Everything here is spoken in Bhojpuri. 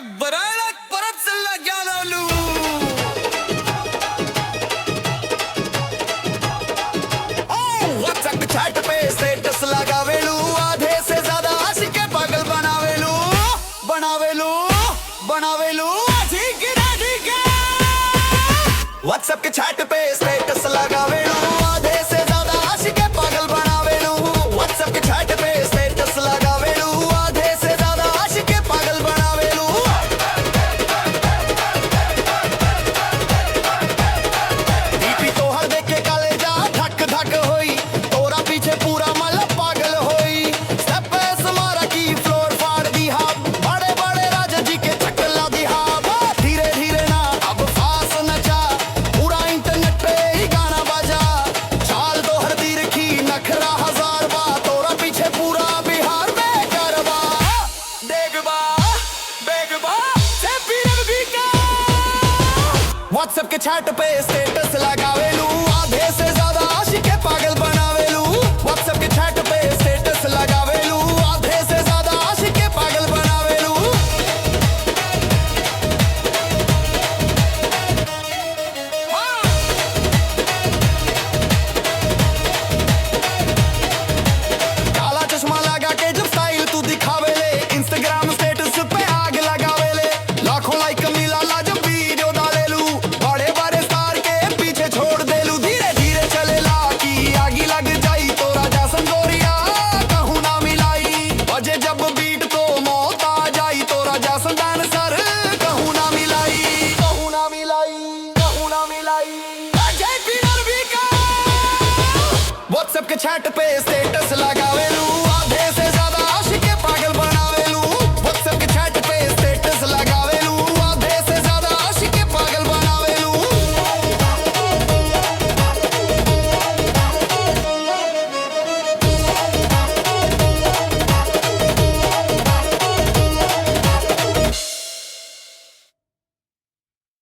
बराडक परत सल्ला ज्ञानालू व्हाट्सएप चैट पे स्टेटस लगावेलू आधे से ज्यादा आशिक पागल बनावेलू बनावेलू बनावेलू ठीक है ठीक है व्हाट्सएप के चैट पे स्टेटस लगावेलू आधे से ज्यादा आशिक पागल बनावेलू व्हाट्सएप के चैट पे स्टेटस लगावेलू आधे से ज्यादा आशिक पागल बनावेलू डीपी तो हर देख के कालेजा धक धक होई तोरा पीछे पूरा मल पागल होई स्टेप पे समारा की फ्लोर फाड़ दी हा बड़े बड़े राजा जी के चक्कर ला दी हा धीरे धीरे ना अब फास नचा पूरा इंटरनेट पे ही गाना बजा चाल तो हर दी रखी नखरा हजार बा तोरा पीछे पूरा बिहार में गरबा देखबा बेगबा से फिर भी का व्हाट्सएप के चैट पे स्टेटस लगावेलू आधे से ज्यादा आशिक पागल बनावेलू व्हाट्सएप के चैट पे स्टेटस लगावेलू आधे से ज्यादा आशिक पागल बनावेलू काला चश्मा लगा के जब स्टाइल तू दिखावेले इंस्टाग्राम स्टेटस पे आग लगावेले लाखों लाइक मिला ला जब वीडियो डालेलू बड़े बड़े स्टार के पीछे छोड़ देलू धीरे धीरे चलेला की आगी लग जाई तो राजा संगोरिया कहूं ना मिलाई बजे जब बीट तो मौत आ जाई तो राजा संदान सर कहूं ना मिलाई कहूं ना मिलाई कहूं ना मिलाई अजय फिर भी का व्हाट्सएप के चैट पे स्टेटस लगावे